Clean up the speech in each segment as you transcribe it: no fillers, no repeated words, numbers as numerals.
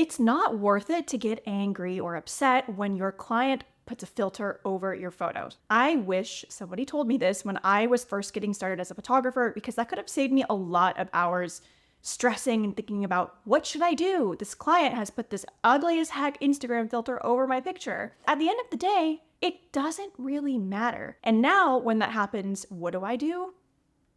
It's not worth it to get angry or upset when your client puts a filter over your photos. I wish somebody told me this when I was first getting started as a photographer, because that could have saved me a lot of hours stressing and thinking about, what should I do? This client has put this ugly as heck Instagram filter over my picture. At the end of the day, it doesn't really matter. And now when that happens, what do?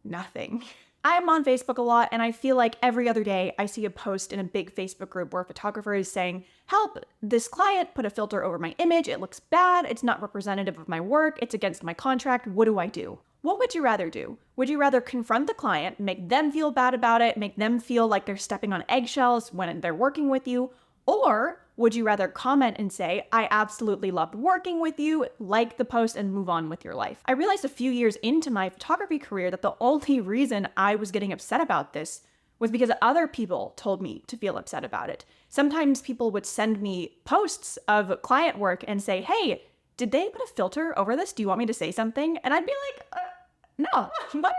Nothing. I'm on Facebook a lot, and I feel like every other day I see a post in a big Facebook group where a photographer is saying, help, this client put a filter over my image, it looks bad, it's not representative of my work, it's against my contract, what do I do? What would you rather do? Would you rather confront the client, make them feel bad about it, make them feel like they're stepping on eggshells when they're working with you? Or would you rather comment and say, I absolutely loved working with you, like the post, and move on with your life? I realized a few years into my photography career that the only reason I was getting upset about this was because other people told me to feel upset about it. Sometimes people would send me posts of client work and say, hey, did they put a filter over this? Do you want me to say something? And I'd be like, no, what?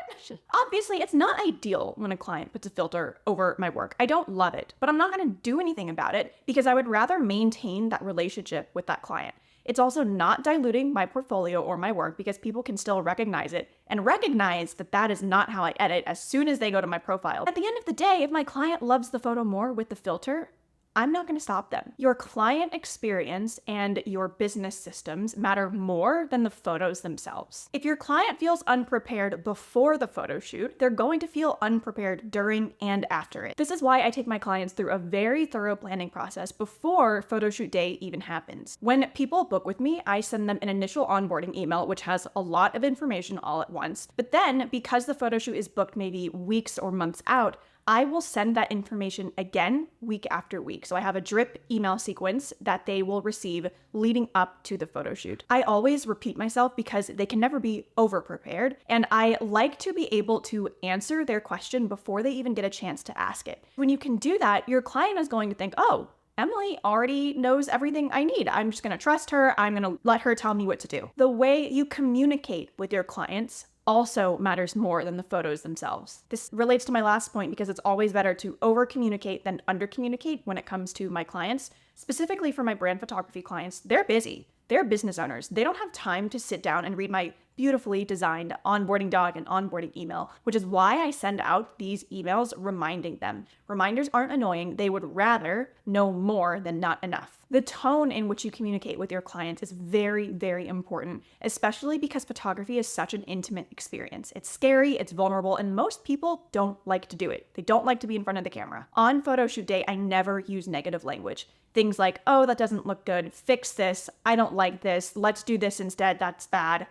Obviously, it's not ideal when a client puts a filter over my work. I don't love it, but I'm not going to do anything about it because I would rather maintain that relationship with that client. It's also not diluting my portfolio or my work because people can still recognize it and recognize that that is not how I edit as soon as they go to my profile. At the end of the day, if my client loves the photo more with the filter, I'm not going to stop them. Your client experience and your business systems matter more than the photos themselves. If your client feels unprepared before the photo shoot, they're going to feel unprepared during and after it. This is why I take my clients through a very thorough planning process before photo shoot day even happens. When people book with me, I send them an initial onboarding email, which has a lot of information all at once. But then, because the photo shoot is booked maybe weeks or months out, I will send that information again week after week. So I have a drip email sequence that they will receive leading up to the photo shoot. I always repeat myself because they can never be over-prepared, and I like to be able to answer their question before they even get a chance to ask it. When you can do that, your client is going to think, oh, Emily already knows everything I need. I'm just going to trust her. I'm going to let her tell me what to do. The way you communicate with your clients also matters more than the photos themselves. This relates to my last point because it's always better to over-communicate than under-communicate when it comes to my clients. Specifically for my brand photography clients, they're busy. They're business owners. They don't have time to sit down and read my beautifully designed onboarding doc and onboarding email, which is why I send out these emails reminding them. Reminders aren't annoying. They would rather know more than not enough. The tone in which you communicate with your clients is very, very important, especially because photography is such an intimate experience. It's scary, it's vulnerable, and most people don't like to do it. They don't like to be in front of the camera. On photo shoot day, I never use negative language. Things like, oh, that doesn't look good, fix this, I don't like this, let's do this instead, that's bad.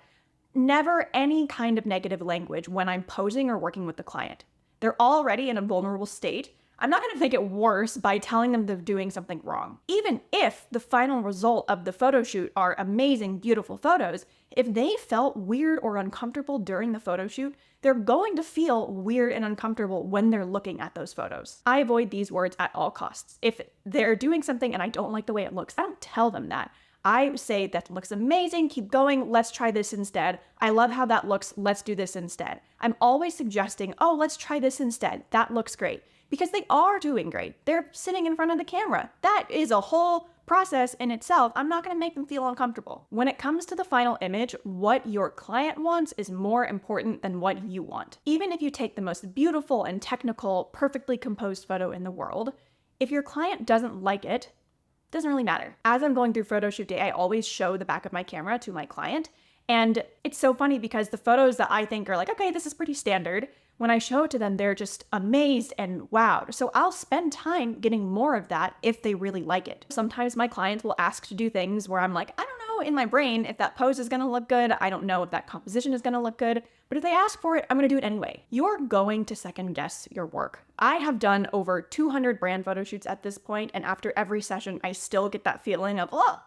Never any kind of negative language when I'm posing or working with the client. They're already in a vulnerable state. I'm not going to make it worse by telling them they're doing something wrong. Even if the final result of the photo shoot are amazing, beautiful photos, if they felt weird or uncomfortable during the photo shoot, they're going to feel weird and uncomfortable when they're looking at those photos. I avoid these words at all costs. If they're doing something and I don't like the way it looks, I don't tell them that. I say, that looks amazing, keep going, let's try this instead. I love how that looks, let's do this instead. I'm always suggesting, oh, let's try this instead. That looks great. Because they are doing great. They're sitting in front of the camera. That is a whole process in itself. I'm not going to make them feel uncomfortable. When it comes to the final image, what your client wants is more important than what you want. Even if you take the most beautiful and technical, perfectly composed photo in the world, if your client doesn't like it, doesn't really matter. As I'm going through photo shoot day, I always show the back of my camera to my client. And it's so funny because the photos that I think are like, okay, this is pretty standard, when I show it to them, they're just amazed and wowed. So I'll spend time getting more of that if they really like it. Sometimes my clients will ask to do things where I'm like, I don't know in my brain if that pose is gonna look good. I don't know if that composition is gonna look good. But if they ask for it, I'm gonna do it anyway. You're going to second guess your work. I have done over 200 brand photo shoots at this point, and after every session, I still get that feeling of, oh,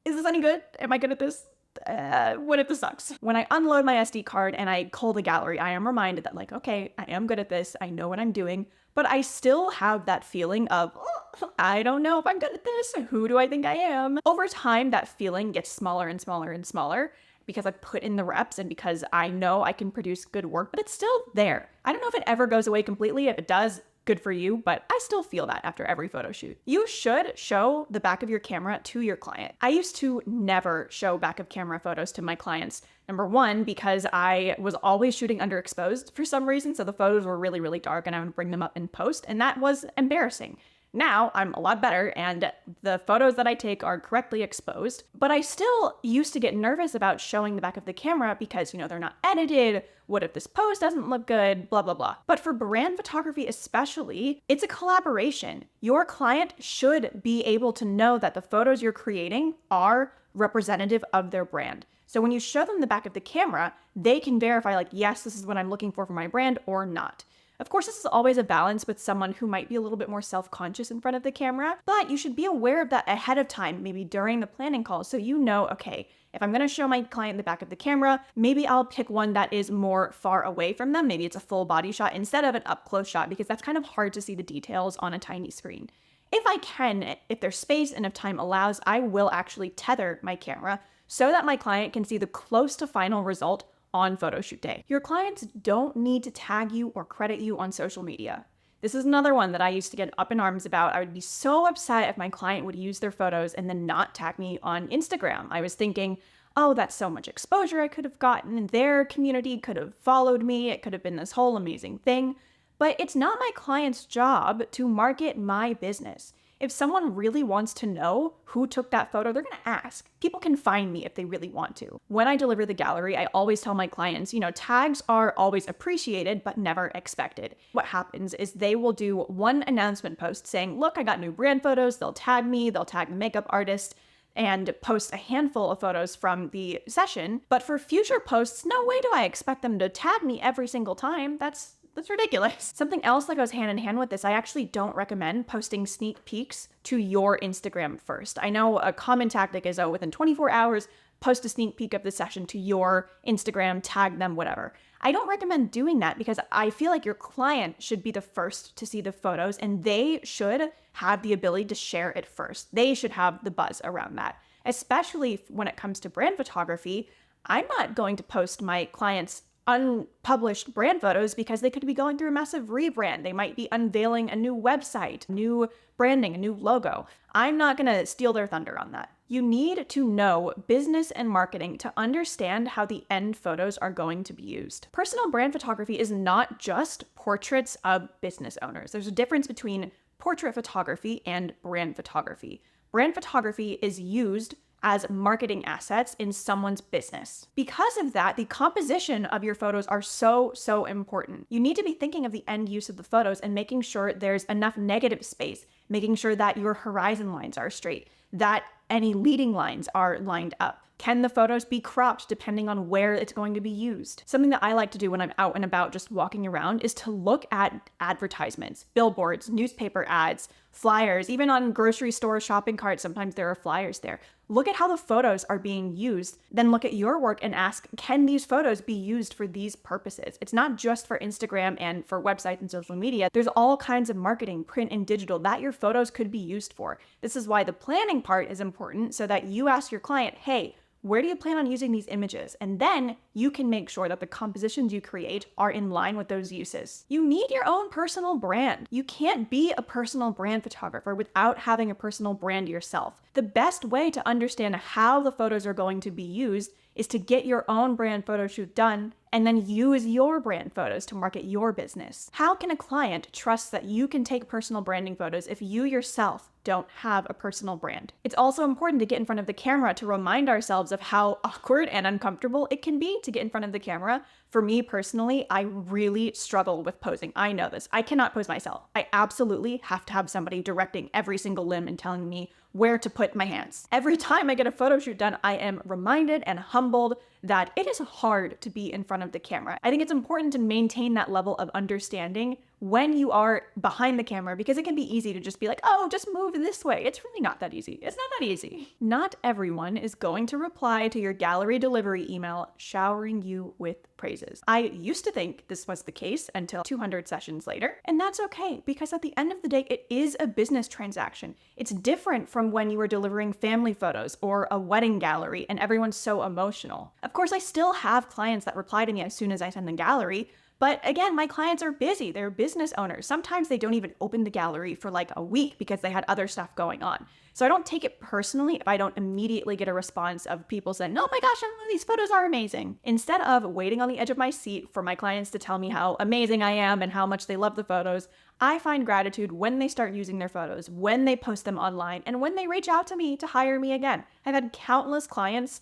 is this any good? Am I good at this? What if this sucks? When I unload my SD card and I cull the gallery, I am reminded that like, okay, I am good at this. I know what I'm doing, but I still have that feeling of, oh, I don't know if I'm good at this. Who do I think I am? Over time, that feeling gets smaller and smaller and smaller because I put in the reps and because I know I can produce good work, but it's still there. I don't know if it ever goes away completely. If it does, good for you, but I still feel that after every photo shoot. You should show the back of your camera to your client. I used to never show back of camera photos to my clients. Number one, because I was always shooting underexposed for some reason, so the photos were really, really dark and I would bring them up in post, and that was embarrassing. Now I'm a lot better and the photos that I take are correctly exposed, but I still used to get nervous about showing the back of the camera because, they're not edited. What if this pose doesn't look good? Blah, blah, blah. But for brand photography especially, it's a collaboration. Your client should be able to know that the photos you're creating are representative of their brand. So when you show them the back of the camera, they can verify yes, this is what I'm looking for my brand or not. Of course, this is always a balance with someone who might be a little bit more self-conscious in front of the camera, but you should be aware of that ahead of time, maybe during the planning call, so okay, if I'm gonna show my client the back of the camera, maybe I'll pick one that is more far away from them. Maybe it's a full body shot instead of an up-close shot, because that's kind of hard to see the details on a tiny screen. If there's space and if time allows, I will actually tether my camera so that my client can see the close to final result on photo shoot day. Your clients don't need to tag you or credit you on social media. This is another one that I used to get up in arms about. I would be so upset if my client would use their photos and then not tag me on Instagram. I was thinking, oh, that's so much exposure I could have gotten. Their community could have followed me. It could have been this whole amazing thing. But it's not my client's job to market my business. If someone really wants to know who took that photo, they're going to ask. People can find me if they really want to. When I deliver the gallery, I always tell my clients, tags are always appreciated, but never expected. What happens is they will do one announcement post saying, look, I got new brand photos. They'll tag me, they'll tag the makeup artist, and post a handful of photos from the session. But for future posts, no way do I expect them to tag me every single time. That's ridiculous. Something else that goes hand in hand with this, I actually don't recommend posting sneak peeks to your Instagram first. I know a common tactic is, within 24 hours, post a sneak peek of the session to your Instagram, tag them, whatever. I don't recommend doing that because I feel like your client should be the first to see the photos and they should have the ability to share it first. They should have the buzz around that. Especially when it comes to brand photography, I'm not going to post my clients' unpublished brand photos because they could be going through a massive rebrand. They might be unveiling a new website, new branding, a new logo. I'm not going to steal their thunder on that. You need to know business and marketing to understand how the end photos are going to be used. Personal brand photography is not just portraits of business owners. There's a difference between portrait photography and brand photography. Brand photography is used as marketing assets in someone's business. Because of that, the composition of your photos are so important. You need to be thinking of the end use of the photos and making sure there's enough negative space, making sure that your horizon lines are straight, that any leading lines are lined up. Can the photos be cropped depending on where it's going to be used? Something that I like to do when I'm out and about just walking around is to look at advertisements, billboards, newspaper ads, flyers, even on grocery store shopping carts, sometimes there are flyers there. Look at how the photos are being used, then look at your work and ask, can these photos be used for these purposes? It's not just for Instagram and for websites and social media. There's all kinds of marketing, print and digital, that your photos could be used for. This is why the planning part is important, so that you ask your client, hey, where do you plan on using these images? And then you can make sure that the compositions you create are in line with those uses. You need your own personal brand. You can't be a personal brand photographer without having a personal brand yourself. The best way to understand how the photos are going to be used is to get your own brand photo shoot done and then use your brand photos to market your business. How can a client trust that you can take personal branding photos if you yourself don't have a personal brand? It's also important to get in front of the camera to remind ourselves of how awkward and uncomfortable it can be to get in front of the camera. For me personally, I really struggle with posing. I know this. I cannot pose myself. I absolutely have to have somebody directing every single limb and telling me where to put my hands. Every time I get a photo shoot done, I am reminded and humbled that it is hard to be in front of the camera. I think it's important to maintain that level of understanding when you are behind the camera, because it can be easy to just be like, oh, just move this way. It's really not that easy. It's not that easy. Not everyone is going to reply to your gallery delivery email showering you with praises. I used to think this was the case until 200 sessions later, and that's okay, because at the end of the day, it is a business transaction. It's different from when you were delivering family photos or a wedding gallery and everyone's so emotional. Of course, I still have clients that reply to me as soon as I send the gallery, But again, my clients are busy. They're business owners. Sometimes they don't even open the gallery for like a week because they had other stuff going on. So I don't take it personally if I don't immediately get a response of people saying, oh my gosh, these photos are amazing. Instead of waiting on the edge of my seat for my clients to tell me how amazing I am and how much they love the photos, I find gratitude when they start using their photos, when they post them online, and when they reach out to me to hire me again. I've had countless clients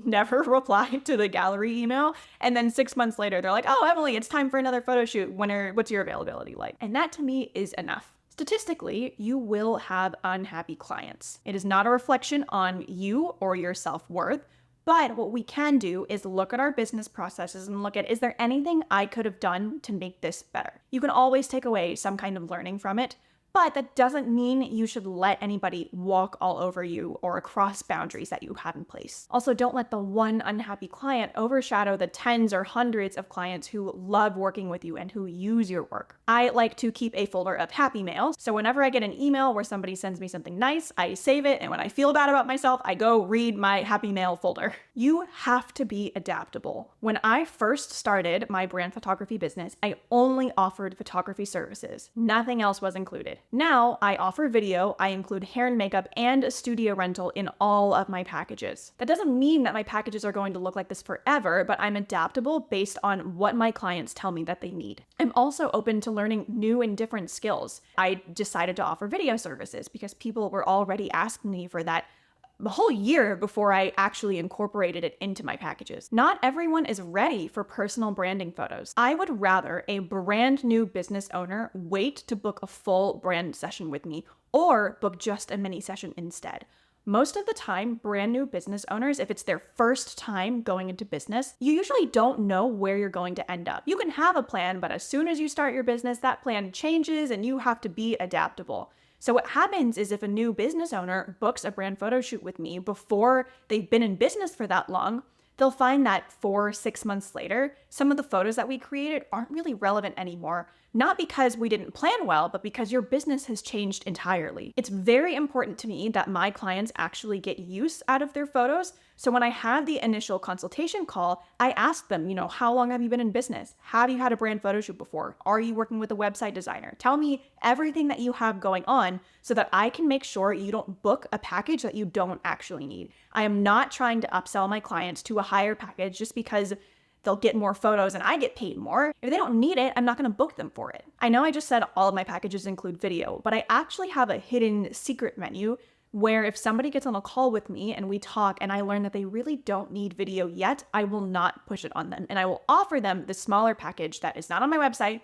never reply to the gallery email, and then 6 months later, they're like, oh, Emily, it's time for another photo shoot. What's your availability like? And that to me is enough. Statistically, you will have unhappy clients. It is not a reflection on you or your self-worth, but what we can do is look at our business processes and look at, is there anything I could have done to make this better? You can always take away some kind of learning from it, but that doesn't mean you should let anybody walk all over you or cross boundaries that you have in place. Also, don't let the one unhappy client overshadow the tens or hundreds of clients who love working with you and who use your work. I like to keep a folder of happy mails, so whenever I get an email where somebody sends me something nice, I save it, and when I feel bad about myself, I go read my happy mail folder. You have to be adaptable. When I first started my brand photography business, I only offered photography services. Nothing else was included. Now I offer video, I include hair and makeup and a studio rental in all of my packages. That doesn't mean that my packages are going to look like this forever, but I'm adaptable based on what my clients tell me that they need. I'm also open to learning new and different skills. I decided to offer video services because people were already asking me for that a whole year before I actually incorporated it into my packages. Not everyone is ready for personal branding photos. I would rather a brand new business owner wait to book a full brand session with me or book just a mini session instead. Most of the time, brand new business owners, if it's their first time going into business, you usually don't know where you're going to end up. You can have a plan, but as soon as you start your business, that plan changes and you have to be adaptable. So what happens is if a new business owner books a brand photo shoot with me before they've been in business for that long, they'll find that 4 or 6 months later, some of the photos that we created aren't really relevant anymore. Not because we didn't plan well, but because your business has changed entirely. It's very important to me that my clients actually get use out of their photos. So when I have the initial consultation call, I ask them, how long have you been in business? Have you had a brand photo shoot before? Are you working with a website designer? Tell me everything that you have going on so that I can make sure you don't book a package that you don't actually need. I am not trying to upsell my clients to a higher package just because they'll get more photos and I get paid more. If they don't need it, I'm not going to book them for it. I know I just said all of my packages include video, but I actually have a hidden secret menu where if somebody gets on a call with me and we talk and I learn that they really don't need video yet, I will not push it on them. And I will offer them the smaller package that is not on my website.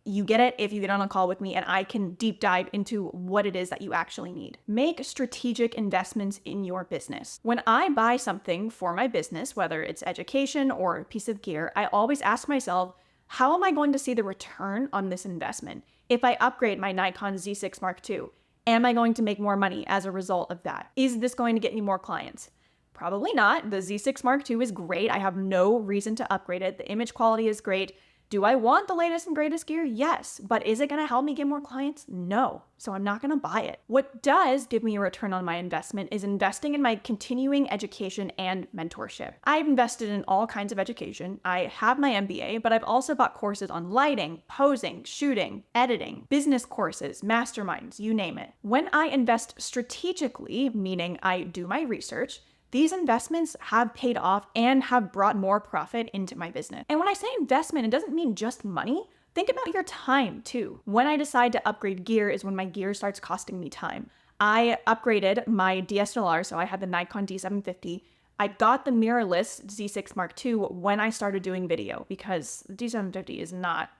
You get it if you get on a call with me and I can deep dive into what it is that you actually need. Make strategic investments in your business. When I buy something for my business, whether it's education or a piece of gear, I always ask myself, how am I going to see the return on this investment? If I upgrade my Nikon Z6 Mark II, am I going to make more money as a result of that? Is this going to get me more clients? Probably not. The Z6 Mark II is great. I have no reason to upgrade it. The image quality is great. Do I want the latest and greatest gear? Yes. But is it going to help me get more clients? No. So I'm not going to buy it. What does give me a return on my investment is investing in my continuing education and mentorship. I've invested in all kinds of education. I have my MBA, but I've also bought courses on lighting, posing, shooting, editing, business courses, masterminds, you name it. When I invest strategically, meaning I do my research, these investments have paid off and have brought more profit into my business. And when I say investment, it doesn't mean just money. Think about your time too. When I decide to upgrade gear is when my gear starts costing me time. I upgraded my DSLR, so I had the Nikon D750. I got the mirrorless Z6 Mark II when I started doing video because the D750 is not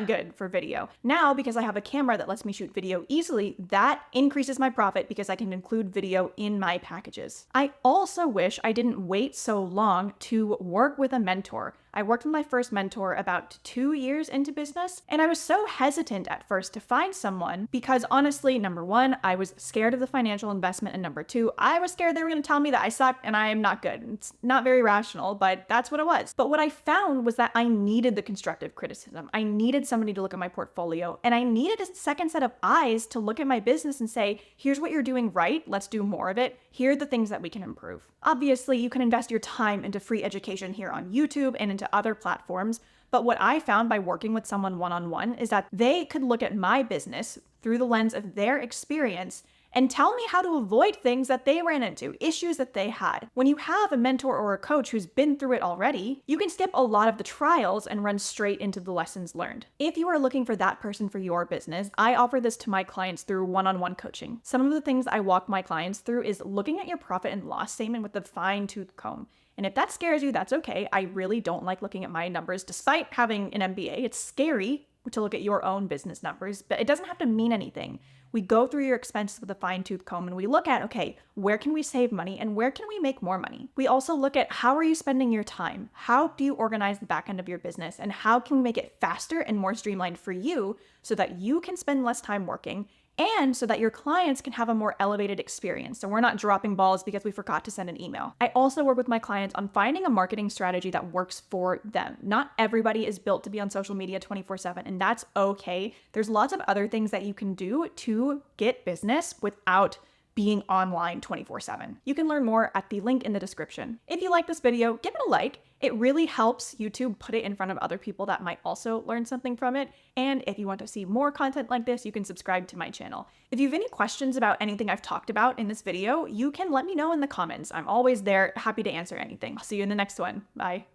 good for video. Now, because I have a camera that lets me shoot video easily, that increases my profit because I can include video in my packages. I also wish I didn't wait so long to work with a mentor. I worked with my first mentor about 2 years into business, and I was so hesitant at first to find someone because honestly, number one, I was scared of the financial investment, and number two, I was scared they were going to tell me that I suck and I am not good. It's not very rational, but that's what it was. But what I found was that I needed the constructive criticism. I needed somebody to look at my portfolio, and I needed a second set of eyes to look at my business and say, here's what you're doing right, let's do more of it. Here are the things that we can improve. Obviously, you can invest your time into free education here on YouTube and into other platforms, But what I found by working with someone one-on-one is that they could look at my business through the lens of their experience and tell me how to avoid things that they ran into, issues that they had. When you have a mentor or a coach who's been through it already, you can skip a lot of the trials and run straight into the lessons learned. If you are looking for that person for your business, I offer this to my clients through one-on-one coaching. Some of the things I walk my clients through is looking at your profit and loss statement with a fine-tooth comb. And if that scares you, that's okay. I really don't like looking at my numbers. Despite having an MBA, it's scary to look at your own business numbers, but it doesn't have to mean anything. We go through your expenses with a fine-tooth comb and we look at, okay, where can we save money and where can we make more money? We also look at how are you spending your time? How do you organize the back end of your business? And how can we make it faster and more streamlined for you so that you can spend less time working and so that your clients can have a more elevated experience. So we're not dropping balls because we forgot to send an email. I also work with my clients on finding a marketing strategy that works for them. Not everybody is built to be on social media 24/7, and that's okay. There's lots of other things that you can do to get business without being online 24/7. You can learn more at the link in the description. If you like this video, give it a like. It really helps YouTube put it in front of other people that might also learn something from it. And if you want to see more content like this, you can subscribe to my channel. If you have any questions about anything I've talked about in this video, you can let me know in the comments. I'm always there, happy to answer anything. I'll see you in the next one. Bye.